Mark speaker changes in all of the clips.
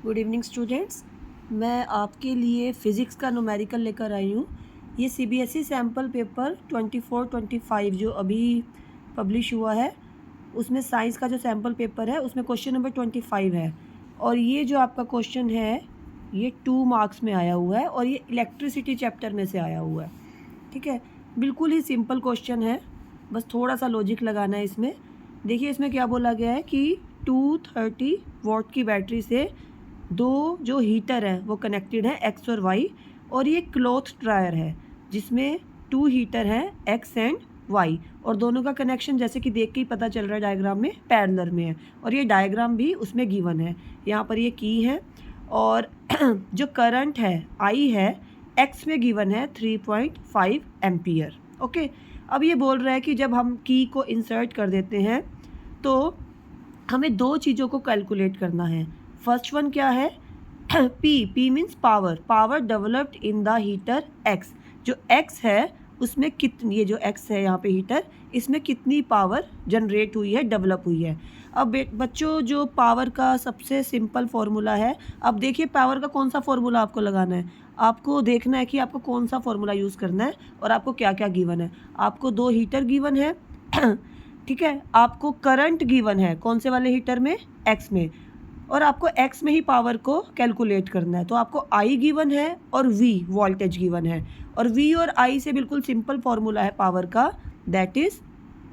Speaker 1: Good evening students. मैं आपके लिए फ़िज़िक्स का न्यूमेरिकल लेकर आई हूँ। ये सीबीएसई सैम्पल पेपर 24-25 जो अभी पब्लिश हुआ है, उसमें साइंस का जो सैम्पल पेपर है उसमें क्वेश्चन नंबर 25 है। और ये जो आपका क्वेश्चन है ये 2 मार्क्स में आया हुआ है और ये इलेक्ट्रिसिटी चैप्टर में से आया हुआ है। ठीक है, बिल्कुल ही सिंपल क्वेश्चन है, बस थोड़ा सा लॉजिक लगाना है इसमें। देखिए इसमें क्या बोला गया है कि 230 वॉट की बैटरी से दो जो हीटर है वो कनेक्टेड है एक्स और वाई, और ये क्लॉथ ड्रायर है जिसमें 2 हीटर हैं एक्स एंड वाई, और दोनों का कनेक्शन जैसे कि देख के ही पता चल रहा है डायग्राम में पैरेलल में है, और ये डायग्राम भी उसमें गिवन है। यहाँ पर ये की है और जो करंट है आई है एक्स में गिवन है 3.5 एम्पियर। ओके, अब ये बोल रहा है कि जब हम की को इंसर्ट कर देते हैं तो हमें दो चीज़ों को कैलकुलेट करना है। फर्स्ट वन क्या है, P means power, power developed in the heater x. जो एक्स है उसमें कितनी, ये जो एक्स है यहाँ पे हीटर, इसमें कितनी पावर जनरेट हुई है, डेवलप हुई है। अब बच्चों जो पावर का सबसे सिंपल फार्मूला है, अब देखिए पावर का कौन सा फार्मूला आपको लगाना है, आपको देखना है कि आपको कौन सा फार्मूला यूज़ करना है और आपको क्या क्या गिवन है। आपको 2 हीटर गिवन है ठीक है, आपको करंट गिवन है कौन से वाले हीटर में, एक्स में, और आपको एक्स में ही पावर को कैलकुलेट करना है। तो आपको आई गिवन है और वी वोल्टेज गिवन है, और वी और आई से बिल्कुल सिंपल फॉर्मूला है पावर का, that is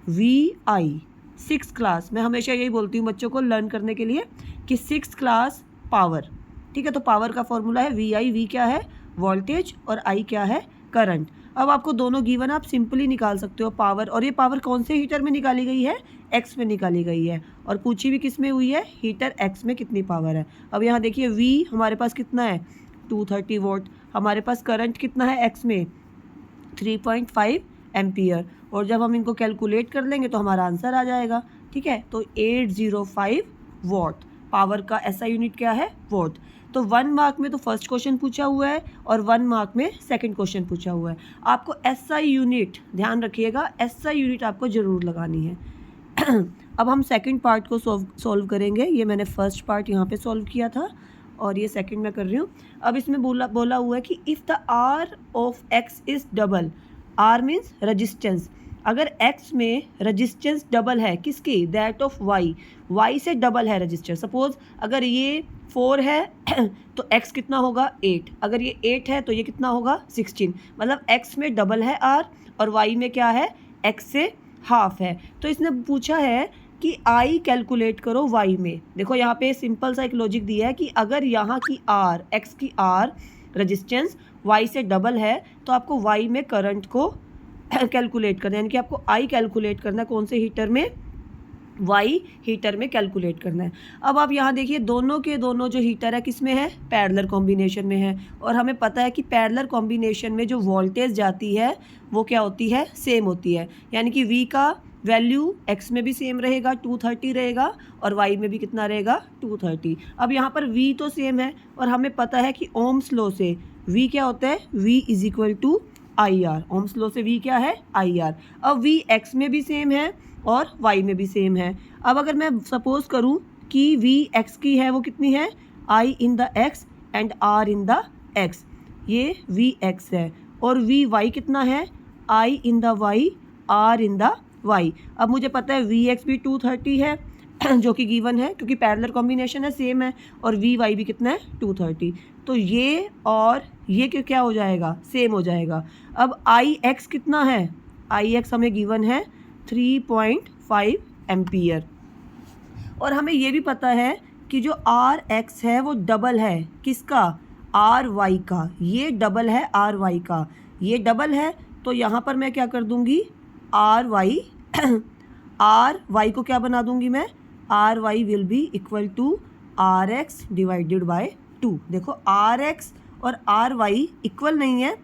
Speaker 1: V I. 6th class, मैं हमेशा यही बोलती हूँ बच्चों को लर्न करने के लिए कि 6th क्लास पावर। ठीक है, तो पावर का फॉर्मूला है वी आई, वी क्या है वोल्टेज और आई क्या है करंट। अब आपको दोनों गिवन आप सिंपली निकाल सकते हो पावर, और ये पावर कौन से हीटर में निकाली गई है, एक्स में निकाली गई है, और पूछी भी किस में हुई है, हीटर एक्स में कितनी पावर है। अब यहाँ देखिए वी हमारे पास कितना है 230 वोल्ट, हमारे पास करंट कितना है एक्स में 3.5 एम्पियर, और जब हम इनको कैलकुलेट कर लेंगे तो हमारा आंसर आ जाएगा। ठीक है, तो 805 वॉट पावर का ऐसा यूनिट क्या है, वॉट। तो 1 मार्क में तो फर्स्ट क्वेश्चन पूछा हुआ है और 1 मार्क में सेकंड क्वेश्चन पूछा हुआ है। आपको एसआई यूनिट ध्यान रखिएगा, एसआई यूनिट आपको ज़रूर लगानी है। अब हम सेकंड पार्ट को सॉल्व करेंगे। ये मैंने फर्स्ट पार्ट यहाँ पे सॉल्व किया था और ये सेकंड में कर रही हूँ। अब इसमें बोला हुआ है कि if the R of X is double, R means resistance, अगर x में रजिस्टेंस डबल है किसकी, दैट ऑफ y, y से डबल है रजिस्टेंस। सपोज अगर ये 4 है तो x कितना होगा 8, अगर ये 8 है तो ये कितना होगा 16, मतलब x में डबल है r और y में क्या है x से हाफ है। तो इसने पूछा है कि I कैलकुलेट करो y में। देखो यहाँ पे सिंपल सा एक लॉजिक दिया है कि अगर यहाँ की r, x की r रजिस्टेंस y से डबल है तो आपको y में करंट को कैलकुलेट करना है, यानी कि आपको आई कैलकुलेट करना है कौन से हीटर में, वाई हीटर में कैलकुलेट करना है। अब आप यहाँ देखिए दोनों के दोनों जो हीटर है किस में है, पैरेलल कॉम्बिनेशन में है, और हमें पता है कि पैरेलल कॉम्बिनेशन में जो वोल्टेज जाती है वो क्या होती है, सेम होती है, यानी कि वी का वैल्यू एक्स में भी सेम रहेगा 230 रहेगा और वाई में भी कितना रहेगा 230। अब यहाँ पर वी तो सेम है और हमें पता है कि ओम्स लॉ से वी क्या होता है, V is equal to I R. Ohm's law से वी क्या है, आई आर। अब वी एक्स में भी सेम है और वाई में भी सेम है। अब अगर मैं सपोज करूं कि वी एक्स की है वो कितनी है, I in the X and R in the X, ये वी एक्स है, और वी वाई कितना है, I in the Y R in the Y. अब मुझे पता है वी एक्स भी 230 है जो कि गिवन है क्योंकि पैरेलल कॉम्बिनेशन है, सेम है, और वी वाई भी कितना है 230, तो ये और ये क्या हो जाएगा, सेम हो जाएगा। अब आई एक्स कितना है, आई एक्स हमें गिवन है 3.5 एम्पियर, और हमें ये भी पता है कि जो आर एक्स है वो डबल है किसका, आर वाई का, ये डबल है आर वाई का, ये डबल है, तो यहाँ पर मैं क्या कर दूँगी आर वाई आर वाई को क्या बना दूँगी मैं, R Y will be equal to R X divided by 2। देखो आर एक्स और आर वाई इक्वल नहीं है,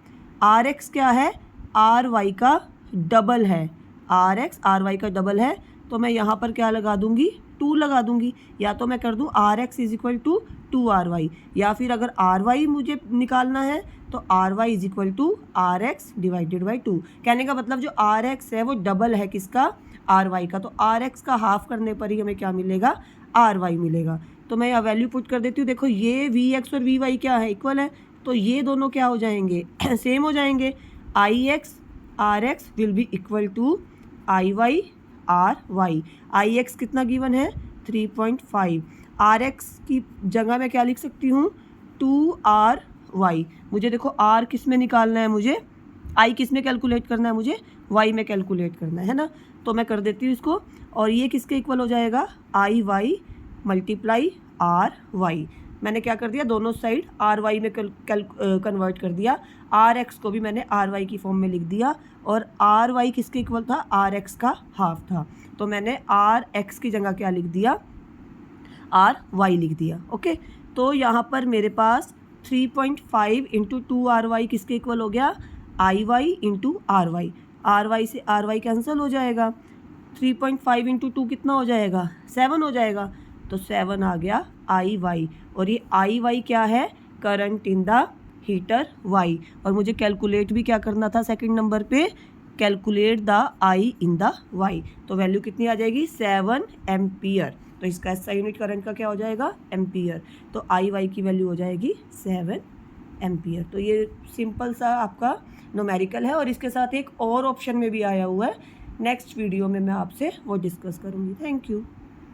Speaker 1: आर एक्स क्या है, आर वाई का डबल है, आर एक्स आर वाई का डबल है, तो मैं यहाँ पर क्या लगा दूँगी 2 लगा दूँगी, या तो मैं कर दूँ R X is equal to 2 R Y, या फिर अगर आर वाई मुझे निकालना है तो R Y is equal to R X divided by 2। कहने का मतलब जो आर एक्स है वो डबल है किसका, आर वाई का, तो आर एक्स का हाफ करने पर ही हमें क्या मिलेगा, आर वाई मिलेगा। तो मैं यहाँ वैल्यू पुट कर देती हूँ। देखो ये वी एक्स और वी वाई क्या है, इक्वल है, तो ये दोनों क्या हो जाएंगे सेम हो जाएंगे। I X R X will be equal to I Y R Y. I X कितना गिवन है 3.5, आर एक्स की जगह मैं क्या लिख सकती हूँ 2 RY। मुझे देखो आर किस में निकालना है, मुझे आई किस में कैलकुलेट करना है, मुझे वाई में कैलकुलेट करना है ना। तो मैं कर देती हूँ इसको, और ये किसके इक्वल हो जाएगा आई वाई मल्टीप्लाई आर वाई। मैंने क्या कर दिया, दोनों साइड आर वाई में कन्वर्ट कर दिया। आर एक्स को भी मैंने आर वाई की फॉर्म में लिख दिया, और आर वाई किसके इक्वल था, आर एक्स का हाफ था, तो मैंने आर एक्स की जगह क्या लिख दिया, आर वाई लिख दिया। ओके, तो यहाँ पर मेरे पास 3.5 इंटू 2RY किसके इक्वल हो गया, I Y into R Y. R Y से आर वाई कैंसिल हो जाएगा, 3.5 इंटू 2 कितना हो जाएगा 7 हो जाएगा, तो 7 आ गया आई वाई। और ये आई वाई क्या है, current in the heater Y. और मुझे कैलकुलेट भी क्या करना था सेकंड नंबर पे, calculate the I in the Y. तो वैल्यू कितनी आ जाएगी 7 एम्पियर। तो इसका एसआई यूनिट करंट का क्या हो जाएगा एम्पियर। तो आई वाई की वैल्यू हो जाएगी 7 एम्पियर। तो ये सिंपल सा आपका न्यूमेरिकल है, और इसके साथ एक और ऑप्शन में भी आया हुआ है, नेक्स्ट वीडियो में मैं आपसे वो डिस्कस करूँगी। Thank you.